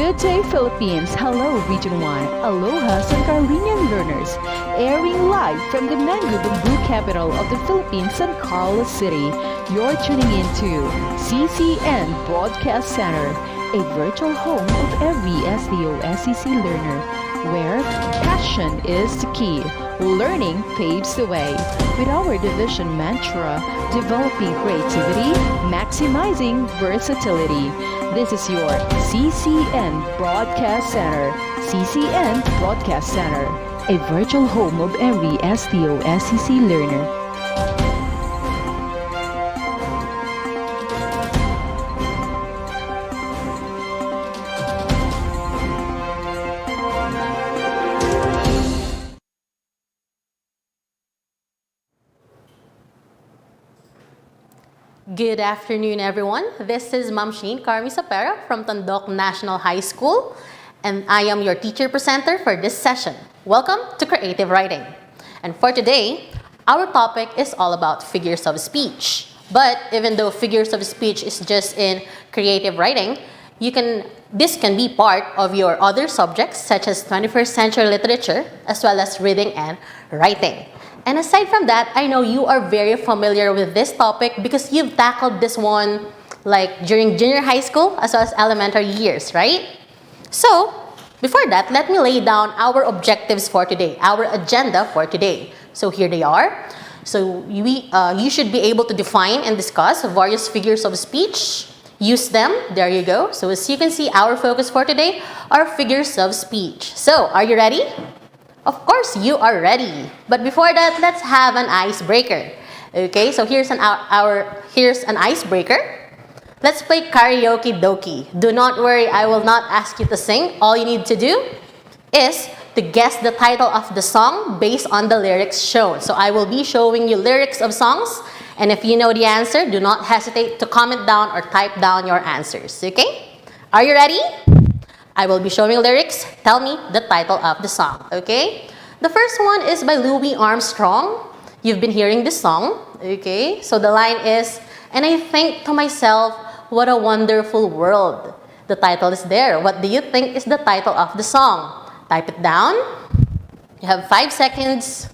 Good day, Philippines. Hello, Region 1. Aloha, San Carlinian learners. Airing live from the mango bamboo capital of the Philippines, San Carlos City. You're tuning in to CCN Broadcast Center, a virtual home of every SDO-SEC learner, where passion is the key. Learning paves the way. With our division mantra, developing creativity, maximizing versatility. This is your CCN Broadcast Center. CCN Broadcast Center, a virtual home of every SDO-SEC learner. Good afternoon, everyone. This is Ma'am Carmie Sapera from Tandok National High School, and I am your teacher presenter for this session. Welcome to Creative Writing. And for today, our topic is all about figures of speech. But even though figures of speech is just in creative writing, this can be part of your other subjects such as 21st century literature as well as reading and writing. And aside from that, I know you are very familiar with this topic because you've tackled this one like during junior high school as well as elementary years, right? So, before that, let me lay down our objectives for today, our agenda for today. So here they are. So you should be able to define and discuss various figures of speech. Use them. There you go. So as you can see, our focus for today are figures of speech. So, are you ready? Of course, you are ready. But before that, let's have an icebreaker. Okay, so here's an icebreaker. Let's play karaoke dokie. Do not worry, I will not ask you to sing. All you need to do is to guess the title of the song based on the lyrics shown. So I will be showing you lyrics of songs, and if you know the answer, do not hesitate to comment down or type down your answers. Okay? Are you ready? I will be showing lyrics. Tell me the title of the song, okay? The first one is by Louis Armstrong. You've been hearing this song, okay? So the line is, and I think to myself, what a wonderful world. The title is there. What do you think is the title of the song? Type it down. You have 5 seconds.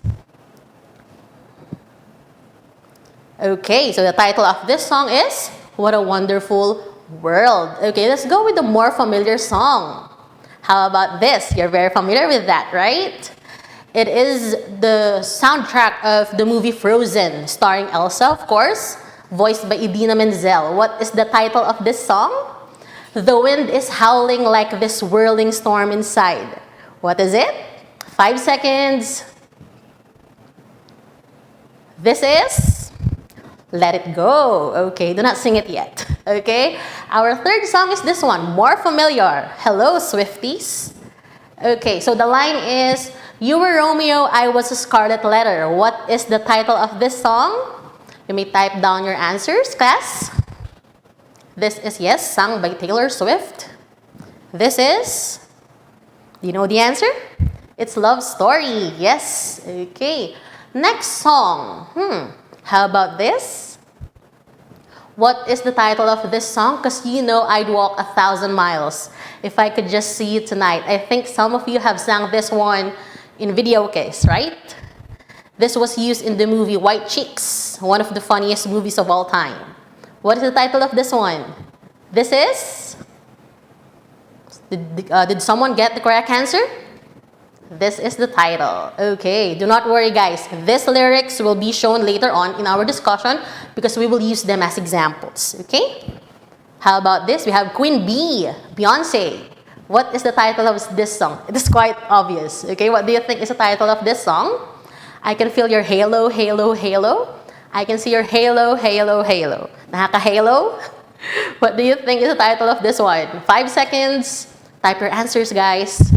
Okay, so the title of this song is, What a Wonderful World. Okay, let's go with the more familiar song. How about this? You're very familiar with that, right? It is the soundtrack of the movie Frozen, starring Elsa, of course, voiced by Idina Menzel. What is the title of this song? The wind is howling like this whirling storm inside. What is it? 5 seconds. This is Let It Go. Okay, do not sing it yet. Okay, our third song is this one, more familiar. Hello, Swifties. Okay, so the line is, you were Romeo, I was a scarlet letter. What is the title of this song? You may type down your answers, class. This is, yes, sung by Taylor Swift. This is, do you know the answer? It's Love Story. Yes. Okay, next song. How about this? What is the title of this song? Because you know I'd walk 1,000 miles if I could just see you tonight. I think some of you have sang this one in video case, right? This was used in the movie White Chicks, one of the funniest movies of all time. What is the title of this one? This is? Did someone get the correct answer? This is the title. Okay, do not worry, guys. These lyrics will be shown later on in our discussion because we will use them as examples. Okay? How about this? We have Queen Bee, Beyonce. What is the title of this song? It is quite obvious. Okay, what do you think is the title of this song? I can feel your halo, halo, halo. I can see your halo, halo, halo. Nakaka-halo? What do you think is the title of this one? 5 seconds. Type your answers, guys.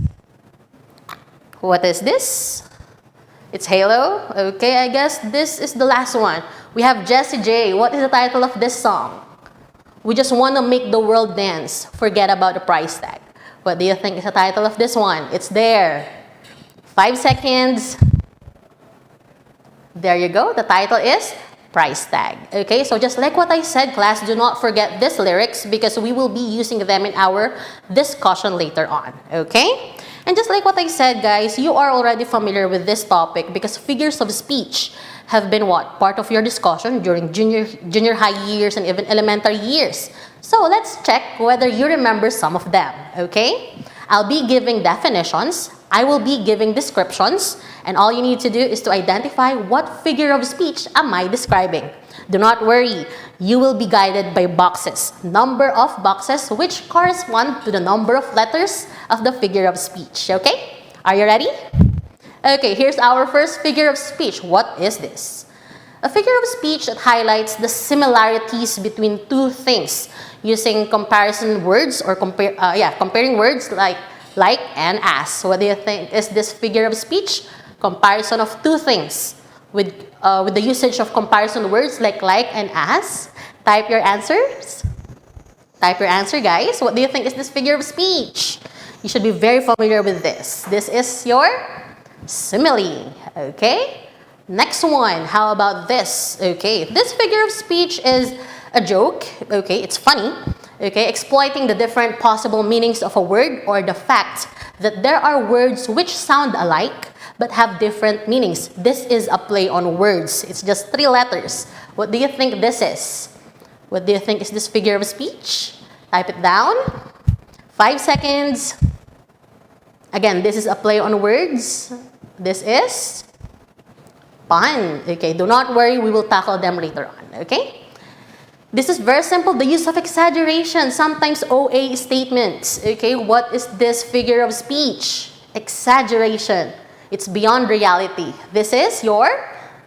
What is this? It's Halo. Okay, I guess this is the last one. We have Jessie J. What is the title of this song? We just want to make the world dance. Forget about the price tag. What do you think is the title of this one? It's there. 5 seconds. There you go. The title is price tag. Okay, so just like what I said, class, do not forget these lyrics because we will be using them in our discussion later on. Okay? And just like what I said, guys, you are already familiar with this topic because figures of speech have been what? Part of your discussion during junior high years and even elementary years. So let's check whether you remember some of them, okay? I'll be giving definitions, I will be giving descriptions, and all you need to do is to identify what figure of speech am I describing. Do not worry, you will be guided by boxes, number of boxes which correspond to the number of letters of the figure of speech, okay? Are you ready? Okay, here's our first figure of speech. What is this? A figure of speech that highlights the similarities between two things using comparison words or comparing words like and as. What do you think is this figure of speech? Comparison of two things with the usage of comparison words like and as. Type your answers. Type your answer, guys. What do you think is this figure of speech? You should be very familiar with this. This is your simile, okay? Next one, how about this? Okay, this figure of speech is a joke, okay? It's funny, okay? Exploiting the different possible meanings of a word or the fact that there are words which sound alike but have different meanings. This is a play on words. It's just 3 letters. What do you think this is? What do you think is this figure of speech? Type it down. 5 seconds. Again, this is a play on words. This is pun. Okay, do not worry, we will tackle them later on. Okay? This is very simple. The use of exaggeration, sometimes OA statements. Okay, what is this figure of speech? Exaggeration. It's beyond reality. This is your,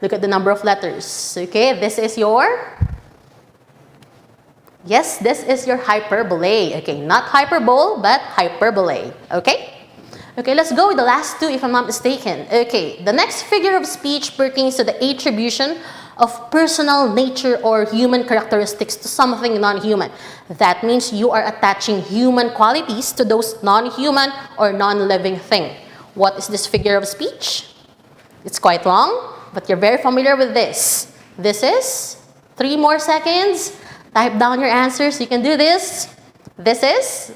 look at the number of letters. Okay, this is your, yes, this is your hyperbole. Okay, not hyperbole, but hyperbole. Okay? Okay, let's go with the last 2 if I'm not mistaken. Okay, the next figure of speech pertains to the attribution of personal nature or human characteristics to something non-human. That means you are attaching human qualities to those non-human or non-living thing. What is this figure of speech? It's quite long, but you're very familiar with this. This is 3 more seconds. Type down your answers. You can do this. This is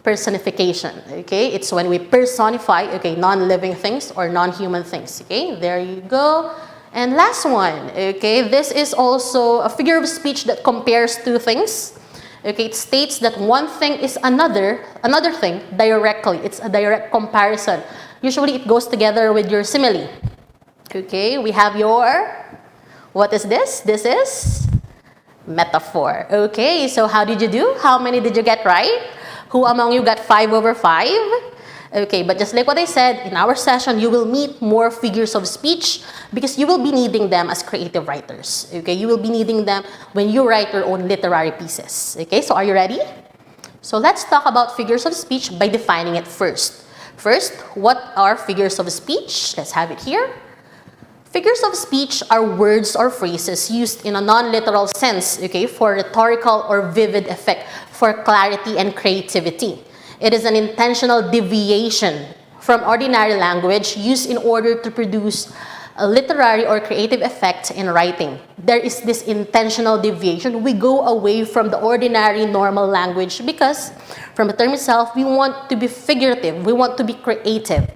personification, okay? It's when we personify, okay, non-living things or non-human things, okay? There you go. And last one, okay? This is also a figure of speech that compares 2 things. Okay, it states that one thing is another thing directly. It's a direct comparison. Usually it goes together with your simile. Okay, we have your, what is this? This is metaphor. Okay, so how did you do? How many did you get right? Who among you got 5 over 5? Okay, but just like what I said, in our session, you will meet more figures of speech because you will be needing them as creative writers. Okay, you will be needing them when you write your own literary pieces. Okay, so are you ready? So let's talk about figures of speech by defining it first. First, what are figures of speech? Let's have it here. Figures of speech are words or phrases used in a non-literal sense, okay, for rhetorical or vivid effect, for clarity and creativity. It is an intentional deviation from ordinary language used in order to produce a literary or creative effect in writing. There is this intentional deviation. We go away from the ordinary normal language because from the term itself, we want to be figurative. We want to be creative.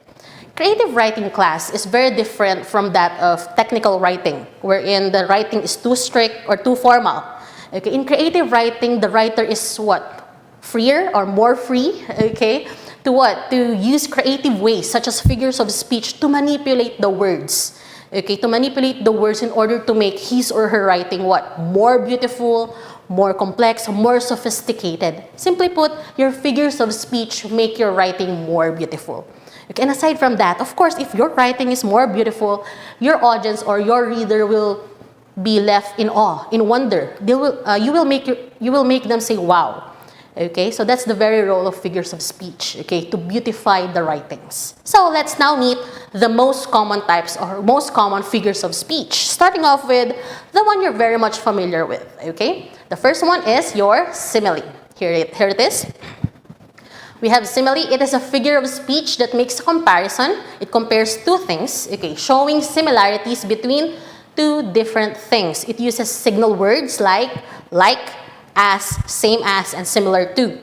Creative writing class is very different from that of technical writing, wherein the writing is too strict or too formal. Okay, in creative writing, the writer is what? Freer or more free, okay? To what? To use creative ways, such as figures of speech, to manipulate the words. Okay, to manipulate the words in order to make his or her writing what? More beautiful, more complex, more sophisticated. Simply put, your figures of speech make your writing more beautiful. Okay, and aside from that, of course, if your writing is more beautiful, your audience or your reader will be left in awe, in wonder. You will make them say, wow. Okay, so that's the very role of figures of speech, okay, to beautify the writings. So let's now meet the most common types or most common figures of speech, starting off with the one you're very much familiar with, okay? The first one is your simile. Here it is. We have simile. It is a figure of speech that makes a comparison. It compares 2 things, okay, showing similarities between two different things. It uses signal words like, as, same as, and similar to.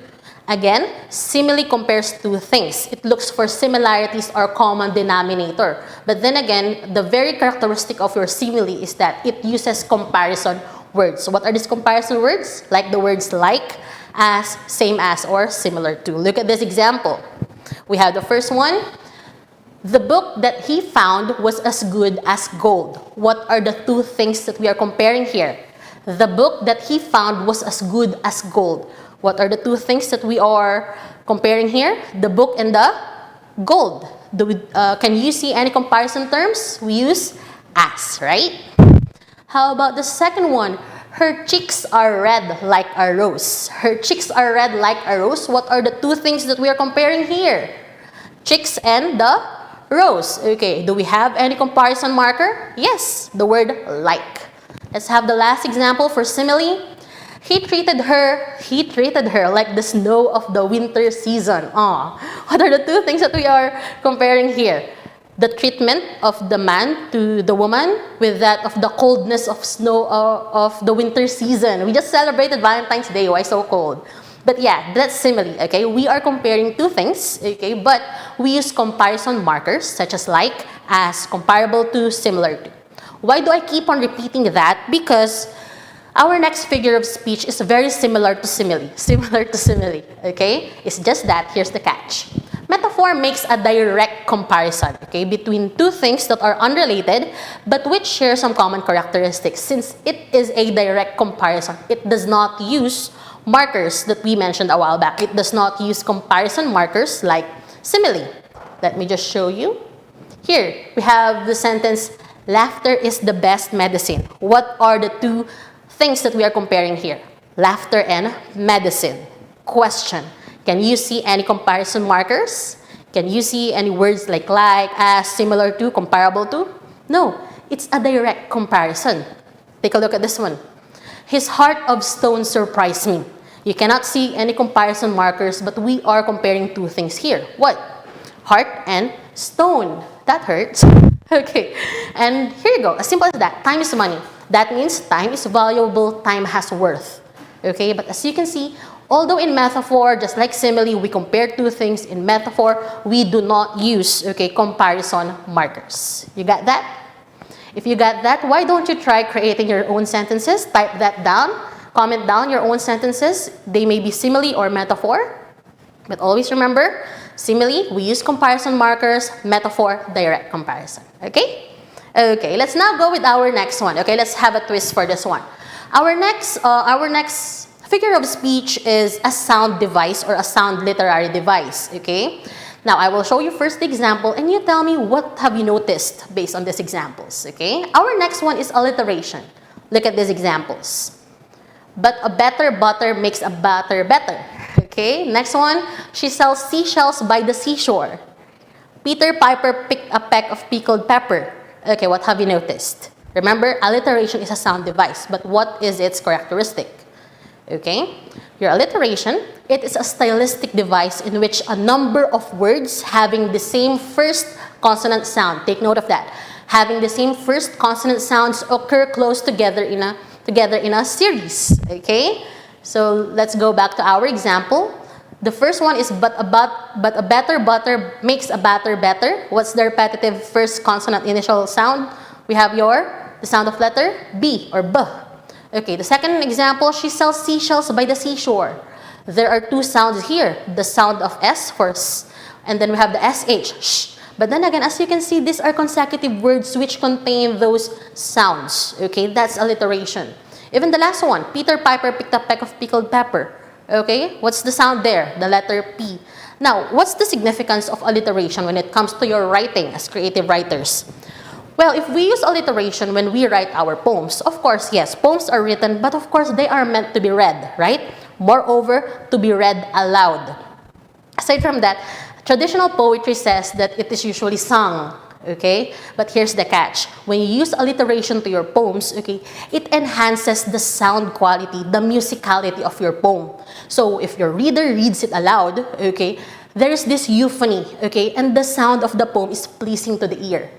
Again, simile compares two things. It looks for similarities or common denominator. But then again, the very characteristic of your simile is that it uses comparison words. So what are these comparison words? Like the words like, as, same as, or similar to. Look at this example. We have the first one. The book that he found was as good as gold. What are the two things that we are comparing here? The book that he found was as good as gold. What are the two things that we are comparing here? The book and the gold. Can you see any comparison terms? We use as, right? How about the second one? Her cheeks are red like a rose. Her cheeks are red like a rose. What are the two things that we are comparing here? Cheeks and the rose. Okay, do we have any comparison marker? Yes, the word like. Let's have the last example for simile. He treated her like the snow of the winter season. What are the two things that we are comparing here? The treatment of the man to the woman with that of the coldness of snow of the winter season. We just celebrated Valentine's Day. Why so cold? But yeah, that's simile, okay? We are comparing two things, okay? But we use comparison markers such as like, as, comparable to, similar to. Why do I keep on repeating that? Because our next figure of speech is very similar to simile. Similar to simile, okay? It's just that, here's the catch. Metaphor makes a direct comparison, okay, between two things that are unrelated but which share some common characteristics. Since it is a direct comparison, it does not use markers that we mentioned a while back. It does not use comparison markers like simile. Let me just show you. Here, we have the sentence, laughter is the best medicine. What are the two things that we are comparing here? Laughter and medicine. Question. Can you see any comparison markers? Can you see any words like, as, similar to, comparable to? No, it's a direct comparison. Take a look at this one. His heart of stone surprised me. You cannot see any comparison markers, but we are comparing two things here. What? Heart and stone. That hurts. Okay, and here you go. As simple as that. Time is money. That means time is valuable, time has worth. Okay, but as you can see, although in metaphor, just like simile, we compare two things. In metaphor, we do not use, okay, comparison markers. You got that? If you got that, why don't you try creating your own sentences? Type that down. Comment down your own sentences. They may be simile or metaphor. But always remember, simile, we use comparison markers. Metaphor, direct comparison. Okay? Okay, let's now go with our next one. Okay, let's have a twist for this one. Our next figure of speech is a sound device or a sound literary device. Okay? Now, I will show you first the example and you tell me what have you noticed based on these examples. Okay? Our next one is alliteration. Look at these examples. But a better butter makes a batter better. Okay? Next one, she sells seashells by the seashore. Peter Piper picked a peck of pickled pepper. Okay, what have you noticed? Remember, alliteration is a sound device, but what is its characteristic? Okay? Your alliteration, it is a stylistic device in which a number of words having the same first consonant sound, take note of that, having the same first consonant sounds occur close together in a series. Okay? So let's go back to our example. The first one is but a better butter makes a batter better. What's the repetitive first consonant initial sound? We have the sound of letter B or B. Okay, the second example, she sells seashells by the seashore. There are two sounds here. The sound of S for S, and then we have the SH, sh. But then again, as you can see, these are consecutive words which contain those sounds. Okay, that's alliteration. Even the last one, Peter Piper picked a peck of pickled pepper. Okay, what's the sound there? The letter P. Now, what's the significance of alliteration when it comes to your writing as creative writers? Well, if we use alliteration when we write our poems, of course, yes, poems are written, but of course, they are meant to be read, right? Moreover, to be read aloud. Aside from that, traditional poetry says that it is usually sung, okay? But here's the catch. When you use alliteration to your poems, okay, it enhances the sound quality, the musicality of your poem. So if your reader reads it aloud, okay, there is this euphony, okay, and the sound of the poem is pleasing to the ear.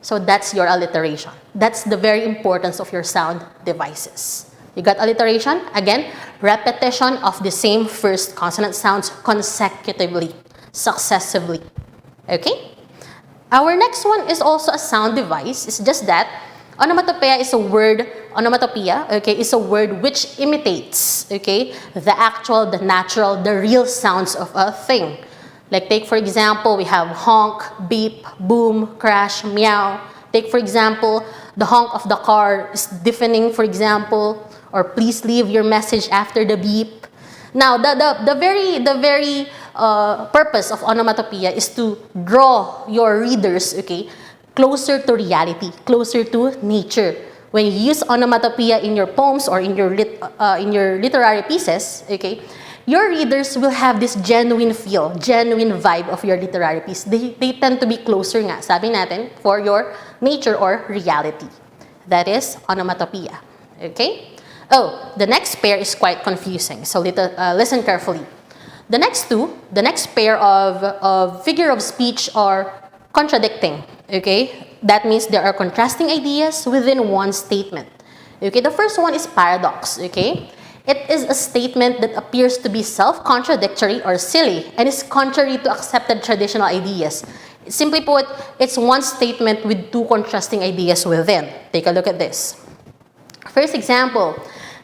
So that's your alliteration. That's the very importance of your sound devices. You got alliteration? Again, repetition of the same first consonant sounds consecutively, successively. Okay? Our next one is also a sound device. It's just that onomatopoeia is a word, onomatopoeia, okay, is a word which imitates, okay, the actual, the natural, the real sounds of a thing. Like take for example, we have honk, beep, boom, crash, meow. Take for example, the honk of the car is deafening, for example, or please leave your message after the beep. Now, the very purpose of onomatopoeia is to draw your readers, okay, closer to reality, closer to nature. When you use onomatopoeia in your poems or in your literary pieces, okay, your readers will have this genuine feel, genuine vibe of your literary piece. They tend to be closer nga, sabi natin, for your nature or reality. That is onomatopoeia. Okay? Oh, the next pair is quite confusing, so listen carefully. The next pair of figure of speech are contradicting. Okay? That means there are contrasting ideas within one statement. Okay? The first one is paradox. Okay? It is a statement that appears to be self-contradictory or silly and is contrary to accepted traditional ideas. Simply put, it's one statement with two contrasting ideas within. Take a look at this. First example,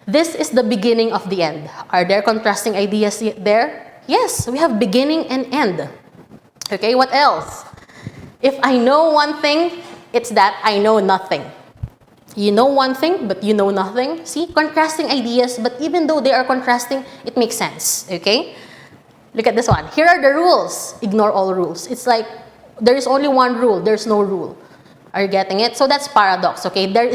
this is the beginning of the end. Are there contrasting ideas there? Yes, we have beginning and end. Okay, what else? If I know one thing, it's that I know nothing. You know one thing, but you know nothing. See, contrasting ideas, but even though they are contrasting, it makes sense, okay? Look at this one. Here are the rules. Ignore all rules. It's like there is only one rule. There's no rule. Are you getting it? So that's paradox, okay? There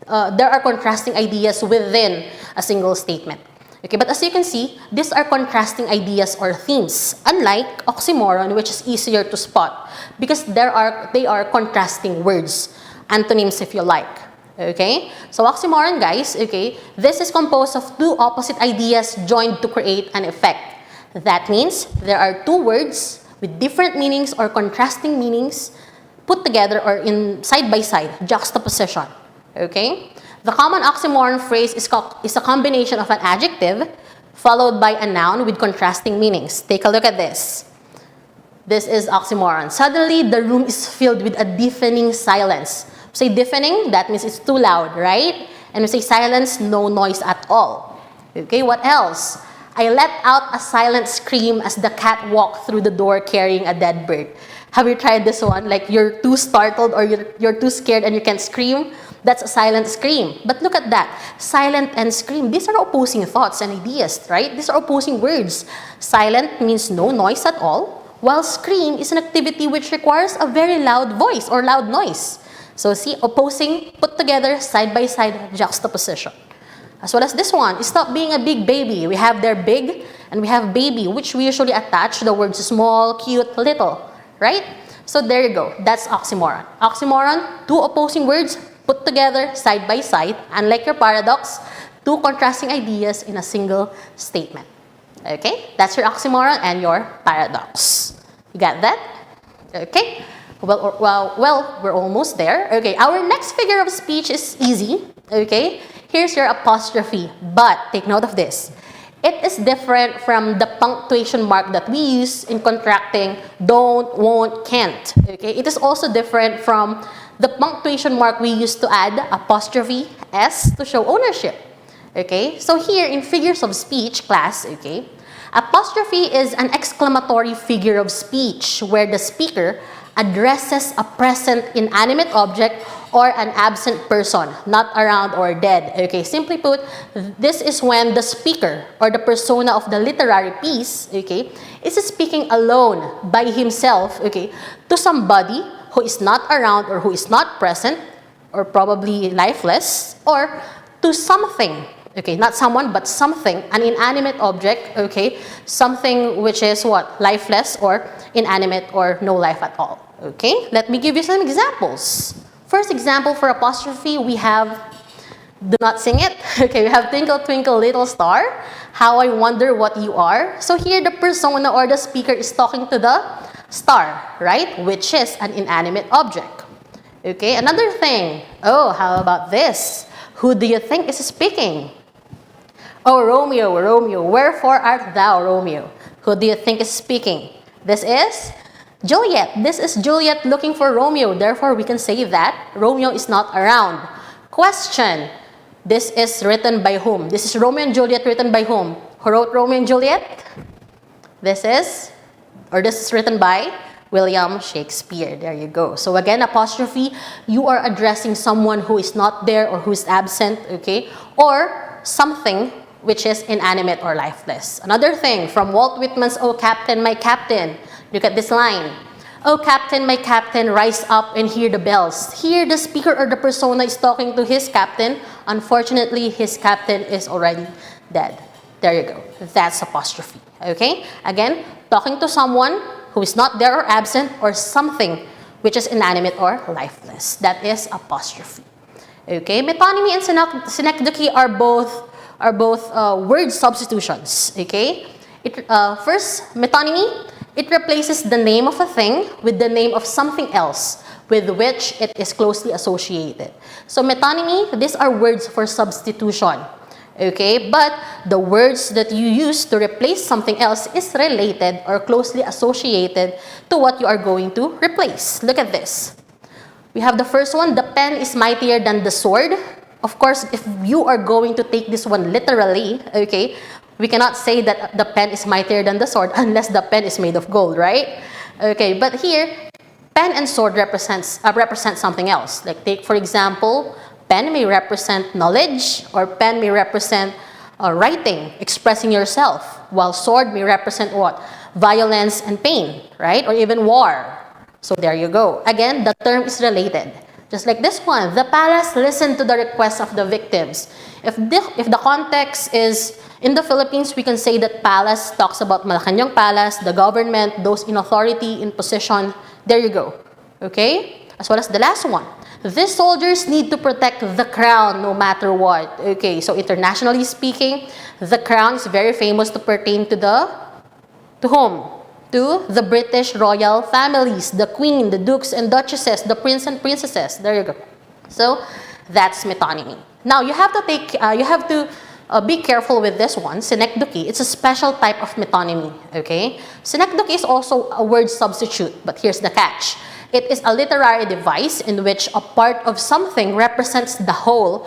are contrasting ideas within a single statement. Okay, but as you can see, these are contrasting ideas or themes, unlike oxymoron, which is easier to spot because they are contrasting words, antonyms if you like. Okay, so oxymoron, guys, okay, this is composed of two opposite ideas joined to create an effect. That means there are two words with different meanings or contrasting meanings put together or in side by side, juxtaposition. Okay, the common oxymoron phrase is a combination of an adjective followed by a noun with contrasting meanings. Take a look at this. This is oxymoron. Suddenly, the room is filled with a deafening silence. Say deafening, that means it's too loud, right? And we say silence, no noise at all. Okay, what else? I let out a silent scream as the cat walked through the door carrying a dead bird. Have you tried this one? Like you're too startled or you're too scared and you can't scream? That's a silent scream. But look at that. Silent and scream. These are opposing thoughts and ideas, right? These are opposing words. Silent means no noise at all, while scream is an activity which requires a very loud voice or loud noise. So see, opposing, put together, side by side, juxtaposition. As well as this one, stop being a big baby. We have there big and we have baby, which we usually attach the words small, cute, little, right? So there you go. That's oxymoron. Oxymoron, two opposing words put together, side by side. Unlike your paradox, two contrasting ideas in a single statement. Okay? That's your oxymoron and your paradox. You got that? Okay? Well, we're almost there. Okay, our next figure of speech is easy. Okay, here's your apostrophe. But take note of this. It is different from the punctuation mark that we use in contracting don't, won't, can't. Okay, it is also different from the punctuation mark we use to add apostrophe S to show ownership. Okay, so here in figures of speech class, okay, apostrophe is an exclamatory figure of speech where the speaker addresses a present inanimate object or an absent person, not around or dead. Okay, simply put, this is when the speaker or the persona of the literary piece, okay, is speaking alone by himself, okay, to somebody who is not around or who is not present or probably lifeless, or to something, okay, not someone but something, an inanimate object, okay, something which is what? Lifeless or inanimate or no life at all. Okay, let me give you some examples. First example for apostrophe, we have, do not sing it. Okay, we have twinkle, twinkle, little star. How I wonder what you are. So here the persona or the speaker is talking to the star, right? Which is an inanimate object. Okay, another thing. Oh, how about this? Who do you think is speaking? Oh, Romeo, Romeo, wherefore art thou, Romeo? Who do you think is speaking? This is Juliet. This is Juliet looking for Romeo. Therefore, we can say that Romeo is not around. Question. This is written by whom? This is Romeo and Juliet written by whom? Who wrote Romeo and Juliet? This is written by William Shakespeare. There you go. So again, apostrophe, you are addressing someone who is not there or who is absent, okay? Or something which is inanimate or lifeless. Another thing from Walt Whitman's "O Captain, My Captain." Look at this line. "O Captain, my captain, rise up and hear the bells." Here, the speaker or the persona is talking to his captain. Unfortunately, his captain is already dead. There you go. That's apostrophe. Okay? Again, talking to someone who is not there or absent, or something which is inanimate or lifeless. That is apostrophe. Okay? Metonymy and synecdoche are both word substitutions. Okay? First, metonymy. It replaces the name of a thing with the name of something else with which it is closely associated. So metonymy, these are words for substitution. Okay, but the words that you use to replace something else is related or closely associated to what you are going to replace. Look at this. We have the first one, the pen is mightier than the sword. Of course, if you are going to take this one literally, okay, we cannot say that the pen is mightier than the sword unless the pen is made of gold, right? Okay, but here, pen and sword represent something else. Like take, for example, pen may represent knowledge, or pen may represent writing, expressing yourself, while sword may represent what? Violence and pain, right? Or even war. So there you go. Again, the term is related. Just like this one, the palace listened to the requests of the victims. If the context is in the Philippines, we can say that palace talks about Malacanang Palace, the government, those in authority, in position. There you go. Okay? As well as the last one. These soldiers need to protect the crown no matter what. Okay, so internationally speaking, the crown is very famous to pertain to whom? To the British royal families, the queen, the dukes and duchesses, the prince and princesses. There you go. So that's metonymy. Now you have to be careful with this one, synecdoche. It's a special type of metonymy. Okay, synecdoche is also a word substitute, but here's the catch. It is a literary device in which a part of something represents the whole,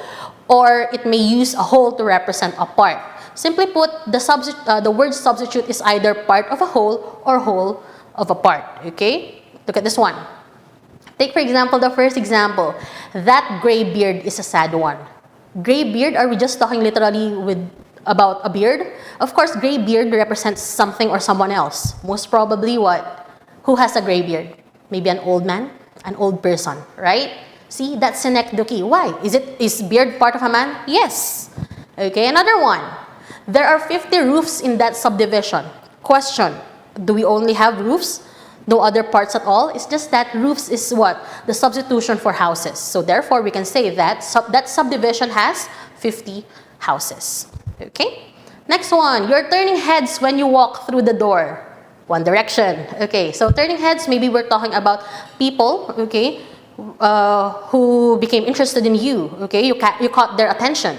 or it may use a whole to represent a part. Simply put, the word substitute is either part of a whole or whole of a part. Okay? Look at this one. Take, for example, the first example. That gray beard is a sad one. Gray beard, are we just talking literally about a beard? Of course, gray beard represents something or someone else. Most probably what? Who has a gray beard? Maybe an old man, an old person, right? See, that's synecdoche. Why? Is beard part of a man? Yes. Okay, another one. There are 50 roofs in that subdivision. Question, do we only have roofs? No other parts at all? It's just that roofs is what? The substitution for houses. So therefore, we can say that that subdivision has 50 houses. Okay? Next one, you're turning heads when you walk through the door. One direction. Okay, so turning heads, maybe we're talking about people, okay, who became interested in you, okay? You caught their attention.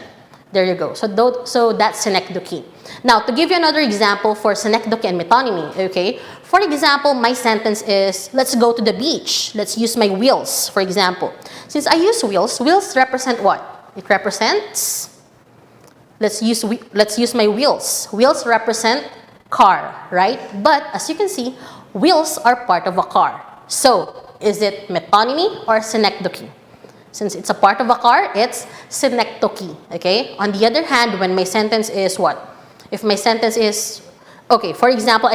There you go. So that's synecdoche. Now, to give you another example for synecdoche and metonymy, okay? For example, my sentence is, let's go to the beach. Let's use my wheels, for example. Since I use wheels represent what? It represents, let's use my wheels. Wheels represent car, right? But as you can see, wheels are part of a car. So, is it metonymy or synecdoche? Since it's a part of a car, it's synecdoche, okay? On the other hand, when my sentence is what? If my sentence is, okay, for example, I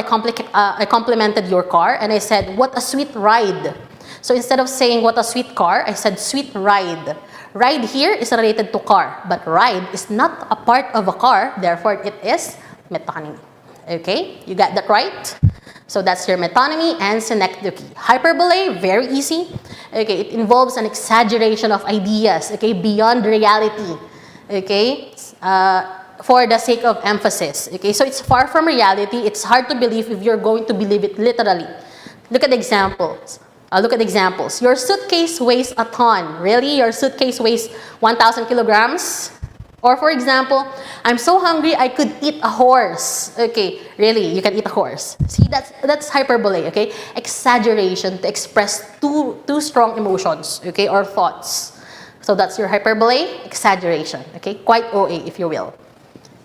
complimented your car and I said, what a sweet ride. So instead of saying what a sweet car, I said sweet ride. Ride here is related to car, but ride is not a part of a car, therefore it is metonymy. Okay, you got that right? So that's your metonymy and synecdoche. Hyperbole, very easy. Okay, it involves an exaggeration of ideas, okay, beyond reality, okay, for the sake of emphasis. Okay, so it's far from reality. It's hard to believe if you're going to believe it literally. Look at the examples. Look at examples. Your suitcase weighs a ton. Really? Your suitcase weighs 1,000 kilograms? Or for example, I'm so hungry I could eat a horse. Okay, really, you can eat a horse. See, that's hyperbole, okay? Exaggeration to express too strong emotions, okay, or thoughts. So that's your hyperbole, exaggeration, okay? Quite OA, if you will.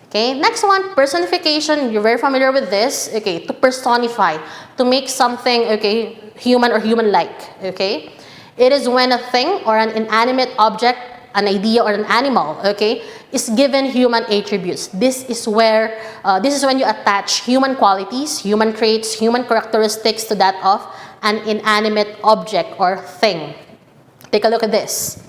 Okay, next one, personification. You're very familiar with this. Okay, to personify, to make something, okay, human or human-like, okay? It is when a thing or an inanimate object, an idea or an animal, okay, is given human attributes. This is when you attach human qualities, human traits, human characteristics to that of an inanimate object or thing. Take a look at this.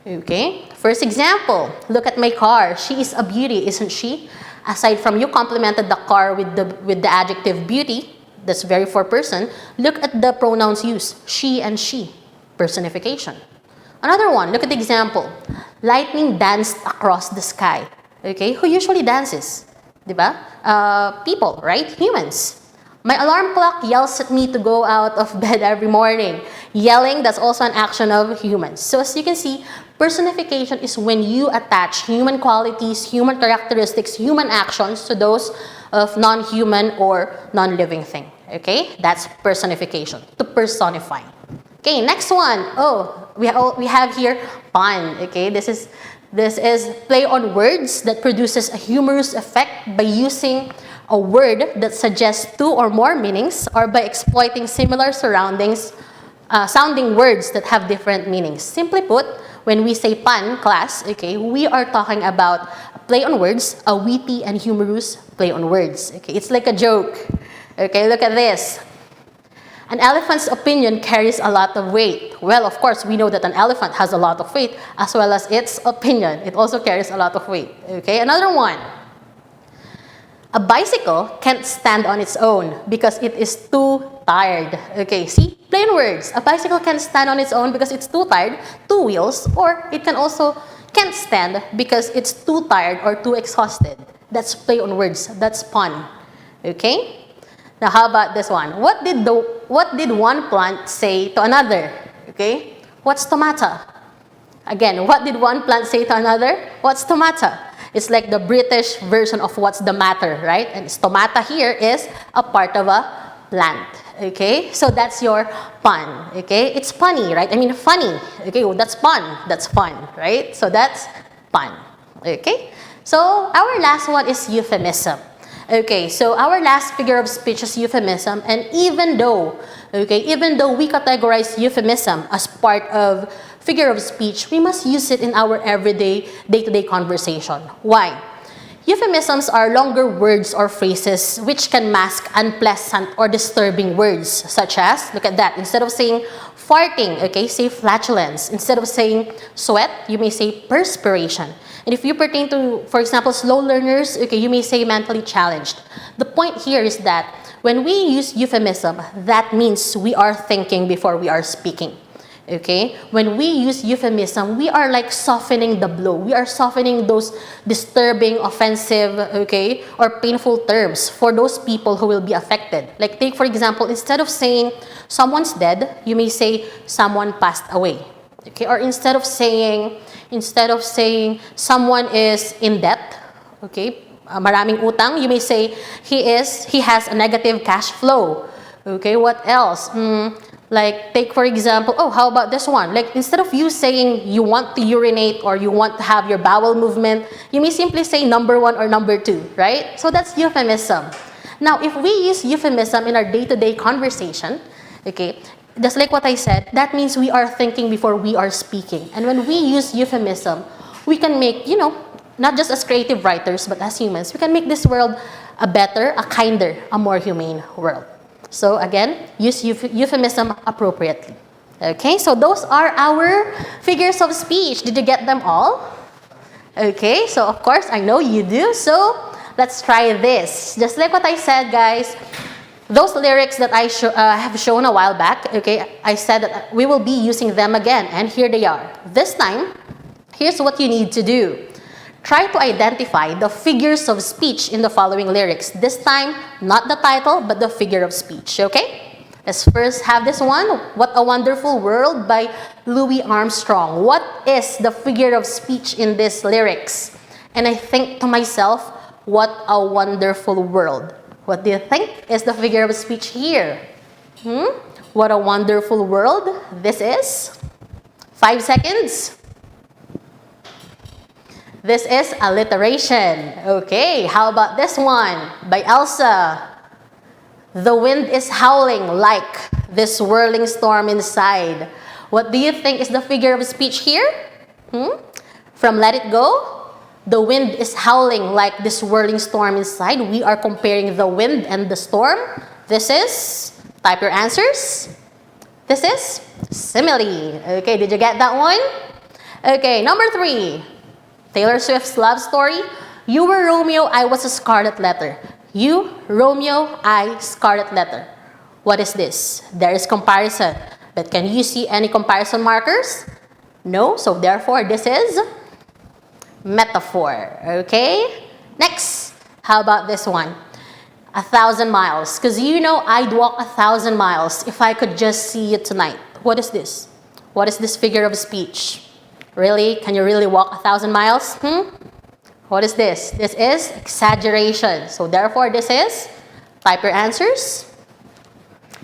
Okay, first example, look at my car. She is a beauty, isn't she? Aside from you complimented the car with the adjective beauty, that's very for person, look at the pronouns used, she and she, personification. Another one, look at the example. Lightning danced across the sky. Okay, who usually dances? Diba? People, right? Humans. My alarm clock yells at me to go out of bed every morning. Yelling, that's also an action of humans. So as you can see, personification is when you attach human qualities, human characteristics, human actions to those of non-human or non-living thing. Okay, that's personification, to personify. Okay, next one. Oh, we have here pun. Okay, this is play on words that produces a humorous effect by using a word that suggests two or more meanings, or by exploiting similar sounding words that have different meanings. Simply put, when we say pun, class, okay, we are talking about play on words, a witty and humorous play on words. Okay, it's like a joke. Okay, look at this. An elephant's opinion carries a lot of weight. Well, of course, we know that an elephant has a lot of weight, as well as its opinion. It also carries a lot of weight. Okay, another one. A bicycle can't stand on its own because it is too tired. Okay, see? Plain words. A bicycle can't stand on its own because it's too tired, two wheels, or it can't stand because it's too tired or too exhausted. That's play on words. That's pun. Okay? Now, how about this one? What did one plant say to another? Okay? What's the matter? Again, what did one plant say to another? What's the matter? It's like the British version of what's the matter, right? And stomata here is a part of a plant. Okay? So that's your pun. Okay? It's punny, right? I mean, funny. Okay? Well, that's pun. That's fun, right? So that's pun. Okay? So our last one is euphemism. Okay, so our last figure of speech is euphemism, and even though we categorize euphemism as part of figure of speech, we must use it in our everyday, day-to-day conversation. Why? Euphemisms are longer words or phrases which can mask unpleasant or disturbing words, such as, look at that, instead of saying farting, okay, say flatulence. Instead of saying sweat, you may say perspiration. And if you pertain to, for example, slow learners, okay, you may say mentally challenged. The point here is that when we use euphemism, that means we are thinking before we are speaking. Okay? When we use euphemism, we are like softening the blow. We are softening those disturbing, offensive, okay, or painful terms for those people who will be affected. Like take, for example, instead of saying someone's dead, you may say someone passed away. Okay? Or instead of saying someone is in debt, okay, maraming utang, you may say he has a negative cash flow. Okay, what else? Like, take for example, oh, how about this one? Like, instead of you saying you want to urinate or you want to have your bowel movement, you may simply say number 1 or number 2, right? So that's euphemism. Now, if we use euphemism in our day-to-day conversation, okay, just like what I said, that means we are thinking before we are speaking. And when we use euphemism, we can make, not just as creative writers, but as humans, we can make this world a better, a kinder, a more humane world. So again, use euphemism appropriately. Okay, so those are our figures of speech. Did you get them all? Okay, so of course, I know you do. So let's try this. Just like what I said, guys, those lyrics that I have shown a while back, okay, I said that we will be using them again, and here they are. This time, here's what you need to do. Try to identify the figures of speech in the following lyrics. This time, not the title, but the figure of speech, okay? Let's first have this one. What a Wonderful World by Louis Armstrong. What is the figure of speech in this lyrics? And I think to myself, what a wonderful world. What do you think is the figure of speech here? What a wonderful world. This is 5 seconds. This is alliteration. Okay, how about this one by Elsa? The wind is howling like this whirling storm inside. What do you think is the figure of speech here? From Let It Go, the wind is howling like this whirling storm inside. We are comparing the wind and the storm. This is, type your answers. This is simile. Okay, did you get that one? Okay, number 3. Taylor Swift's love story. You were Romeo, I was a scarlet letter. You, Romeo, I, scarlet letter. What is this? There is comparison. But can you see any comparison markers? No, so therefore this is metaphor. Okay? Next, how about this one? 1,000 miles. Because you know I'd walk 1,000 miles if I could just see you tonight. What is this? What is this figure of speech? Really? Can you really walk 1,000 miles? What is this? This is exaggeration. So therefore, this is, type your answers.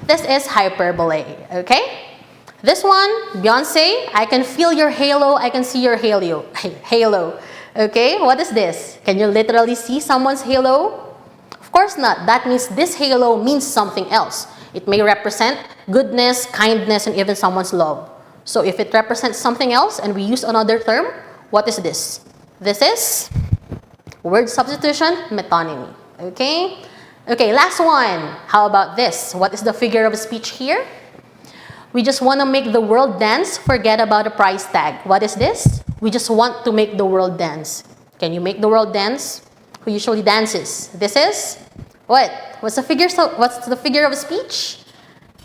This is hyperbole. Okay? This one, Beyonce, I can feel your halo, I can see your halo. Halo. Okay? What is this? Can you literally see someone's halo? Of course not. That means this halo means something else. It may represent goodness, kindness, and even someone's love. So if it represents something else and we use another term, what is this? This is word substitution, metonymy. Okay? Okay, last one. How about this? What is the figure of speech here? We just want to make the world dance, forget about the price tag. What is this? We just want to make the world dance. Can you make the world dance? Who usually dances? This is what? What's the figure of speech?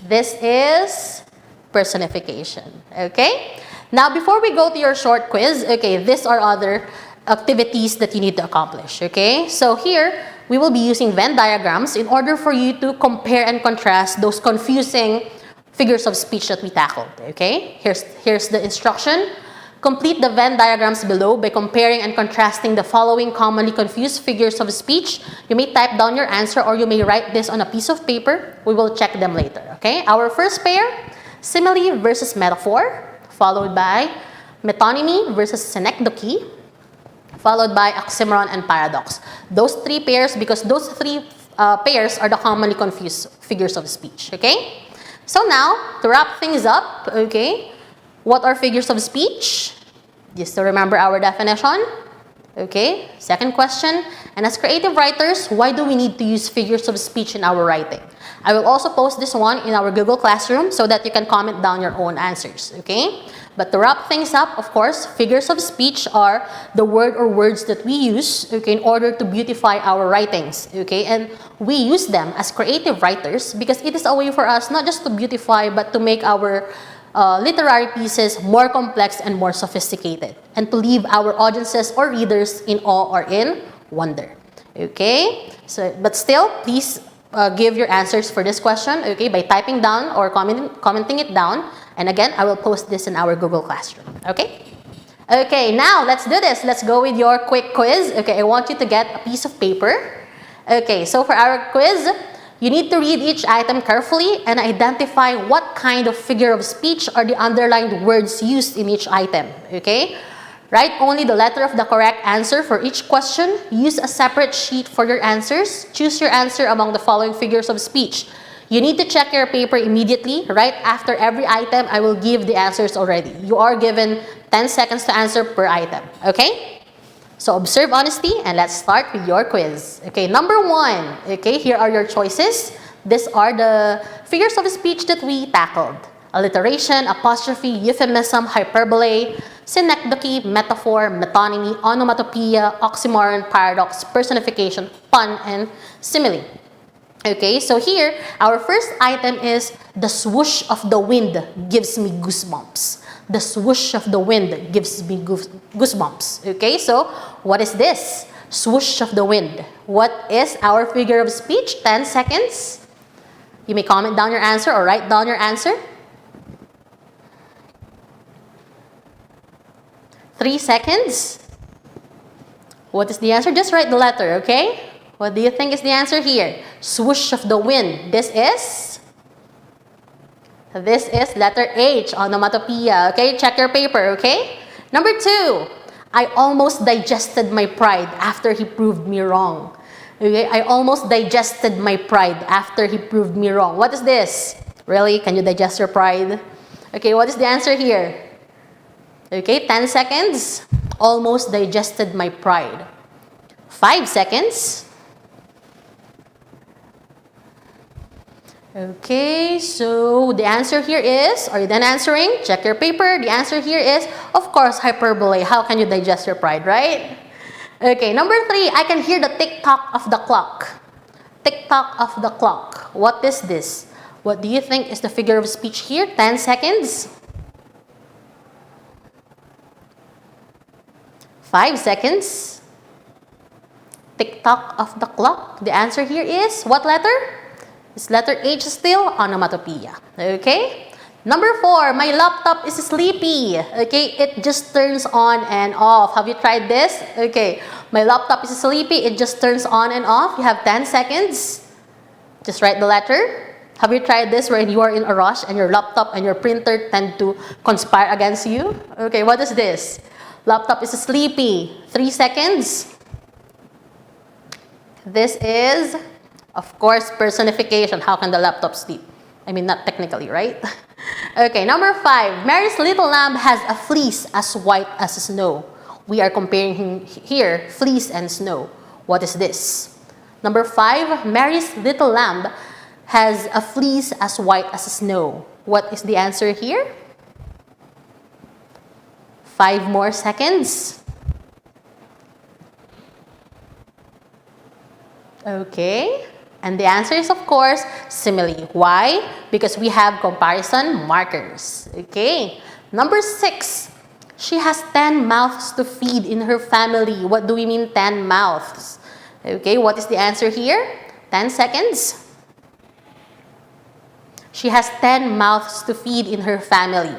This is personification. Okay? Now, before we go to your short quiz, okay, these are other activities that you need to accomplish. Okay? So here, we will be using Venn diagrams in order for you to compare and contrast those confusing figures of speech that we tackled. Okay? Here's the instruction. Complete the Venn diagrams below by comparing and contrasting the following commonly confused figures of speech. You may type down your answer or you may write this on a piece of paper. We will check them later. Okay? Our first pair, simile versus metaphor, followed by metonymy versus synecdoche, followed by oxymoron and paradox. Those 3 pairs, because those 3 pairs are the commonly confused figures of speech. Okay? So now, to wrap things up, okay, what are figures of speech? Just to remember our definition. Okay, second question. And as creative writers, why do we need to use figures of speech in our writing? I will also post this one in our Google Classroom so that you can comment down your own answers. Okay? But to wrap things up, of course, figures of speech are the word or words that we use, okay, in order to beautify our writings. Okay? And we use them as creative writers because it is a way for us not just to beautify but to make our literary pieces more complex and more sophisticated, and to leave our audiences or readers in awe or in wonder. Okay? So, but still, please give your answers for this question, okay, by typing down or commenting it down. And again, I will post this in our Google Classroom. Okay? Okay, now let's do this. Let's go with your quick quiz. Okay, I want you to get a piece of paper. Okay, so for our quiz, you need to read each item carefully and identify what kind of figure of speech are the underlined words used in each item. Okay? Write only the letter of the correct answer for each question. Use a separate sheet for your answers. Choose your answer among the following figures of speech. You need to check your paper immediately. Right after every item, I will give the answers already. You are given 10 seconds to answer per item. Okay? So observe honesty and let's start with your quiz. Okay, number 1. Okay, here are your choices. These are the figures of speech that we tackled. Alliteration, apostrophe, euphemism, hyperbole, synecdoche, metaphor, metonymy, onomatopoeia, oxymoron, paradox, personification, pun, and simile. Okay, so here, our first item is the swoosh of the wind gives me goosebumps. The swoosh of the wind gives me goosebumps. Okay, so what is this? Swoosh of the wind. What is our figure of speech? 10 seconds. You may comment down your answer or write down your answer. 3 seconds. What is the answer? Just write the letter, okay? What do you think is the answer here? Swoosh of the wind. This is letter H, onomatopoeia. Okay, check your paper, okay? Number 2, I almost digested my pride after he proved me wrong. Okay, I almost digested my pride after he proved me wrong. What is this? Really? Can you digest your pride? Okay, what is the answer here? Okay, 10 seconds. Almost digested my pride. 5 seconds. Okay, so the answer here is, are you done answering? Check your paper. The answer here is, of course, hyperbole. How can you digest your pride, right? Okay, number 3, I can hear the tick-tock of the clock. Tick-tock of the clock. What is this? What do you think is the figure of speech here? 10 seconds. 5 seconds. Tick-tock of the clock. The answer here is, what letter? Is letter H still? Onomatopoeia. Okay? Number 4, my laptop is sleepy. Okay, it just turns on and off. Have you tried this? Okay, my laptop is sleepy. It just turns on and off. You have 10 seconds. Just write the letter. Have you tried this when you are in a rush and your laptop and your printer tend to conspire against you? Okay, what is this? Laptop is sleepy. 3 seconds. This is, of course, personification. How can the laptop sleep? I mean, not technically, right? Okay, number 5. Mary's little lamb has a fleece as white as snow. We are comparing here fleece and snow. What is this? Number 5. Mary's little lamb has a fleece as white as snow. What is the answer here? 5 more seconds. Okay. And the answer is, of course, simile. Why? Because we have comparison markers. Okay. Number 6. She has 10 mouths to feed in her family. What do we mean 10 mouths? Okay. What is the answer here? 10 seconds. She has 10 mouths to feed in her family.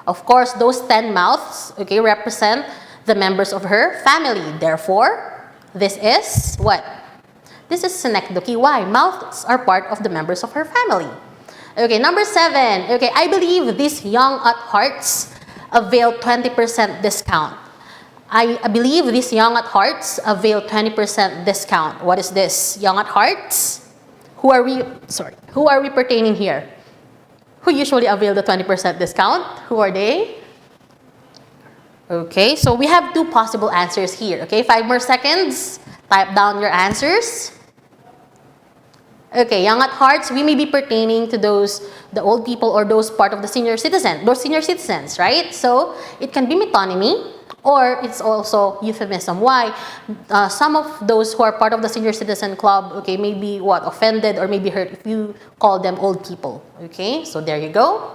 Of course, those 10 mouths, okay, represent the members of her family. Therefore, this is what? This is synecdoche. Why? Mouths are part of the members of her family. Okay, number 7. Okay, I believe these young at hearts avail 20% discount. I believe these young at hearts avail 20% discount. What is this? Young at hearts? Who are we pertaining here? Who usually avail the 20% discount? Who are they? Okay, so we have 2 possible answers here. Okay, 5 more seconds. Type down your answers. Okay, young at hearts, we may be pertaining to the old people or those part of the senior citizens, right? So it can be metonymy or it's also euphemism. Why? Some of those who are part of the senior citizen club, okay, may be offended or may be hurt if you call them old people. Okay, so there you go.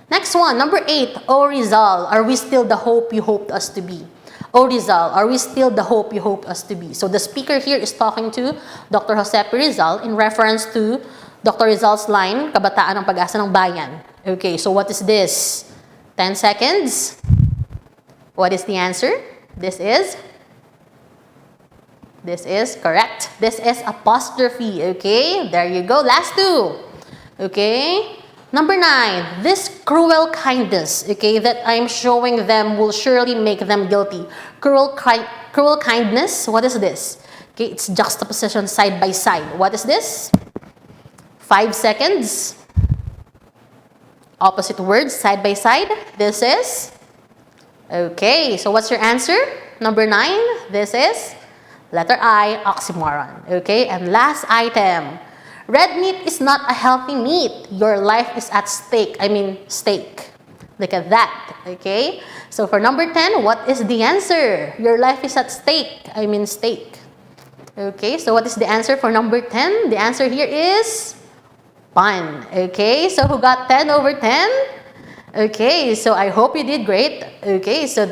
Next one, number 8. O Rizal, are we still the hope you hoped us to be? O Rizal, are we still the hope you hoped us to be? So the speaker here is talking to Dr. Jose P. Rizal in reference to Dr. Rizal's line, Kabataan ng Pag-asa ng Bayan. Okay, so what is this? 10 seconds. What is the answer? This is correct. This is apostrophe. Okay, there you go. Last 2. Okay. Number 9, this cruel kindness, okay, that I'm showing them will surely make them guilty. Cruel kindness, what is this? Okay, it's juxtaposition side by side. What is this? 5 seconds. Opposite words, side by side. This is? Okay, so what's your answer? Number 9, this is? Letter I, oxymoron. Okay, and last item. Red meat is not a healthy meat. Your life is at stake. I mean, steak. Look at that. Okay? So for number 10, what is the answer? Your life is at stake. I mean, steak. Okay? So what is the answer for number 10? The answer here is pun. Okay? So who got 10 over 10? Okay, so I hope you did great. Okay, so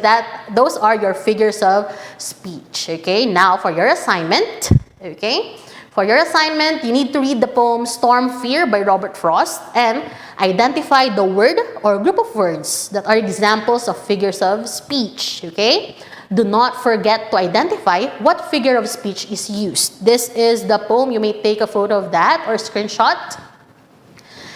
those are your figures of speech. Okay, now for your assignment. Okay, For your assignment, you need to read the poem Storm Fear by Robert Frost and identify the word or group of words that are examples of figures of speech, okay? Do not forget to identify what figure of speech is used. This is the poem. You may take a photo of that or screenshot.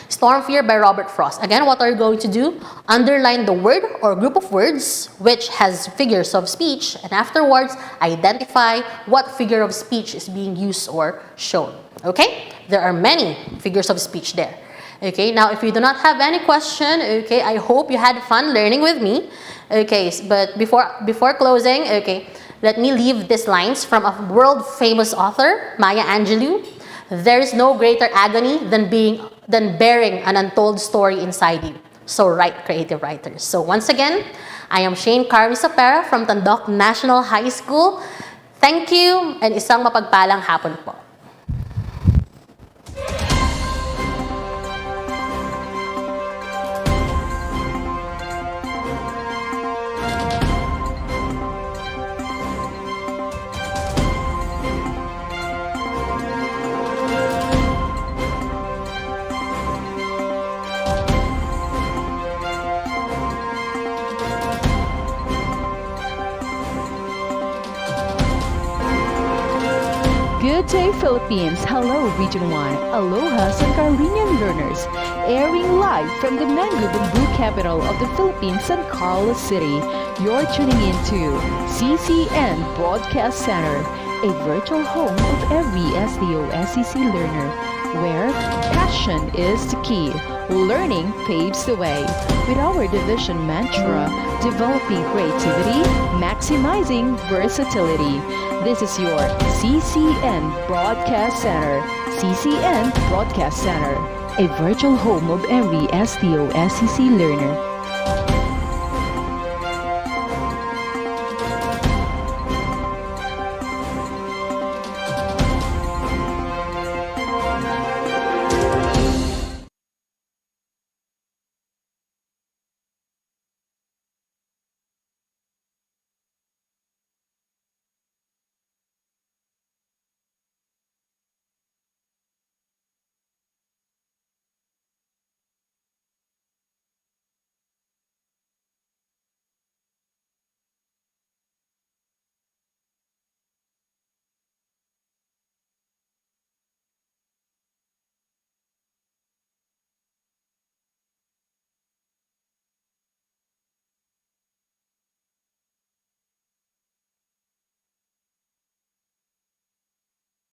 Storm Fear by Robert Frost. Again, what are you going to do? Underline the word or group of words which has figures of speech, and afterwards, identify what figure of speech is being used or shown. Okay? There are many figures of speech there. Okay, now if you do not have any question, okay, I hope you had fun learning with me. Okay, but before closing, okay, let me leave these lines from a world-famous author, Maya Angelou. There is no greater agony than bearing an untold story inside you. So write, creative writers. So once again, I am Carmie Sapera from Tandok National High School. Thank you and isang mapagpalang hapon po. Good day, Philippines. Hello, Region 1. Aloha, San Carlinian learners. Airing live from the mango bamboo capital of the Philippines, San Carlos City. You're tuning in to CCN Broadcast Center, a virtual home of every SDO-SEC learner, where passion is the key. Learning paves the way. With our division mantra, developing creativity, maximizing versatility. This is your CCN Broadcast Center. CCN Broadcast Center, a virtual home of every SDO-SEC learner.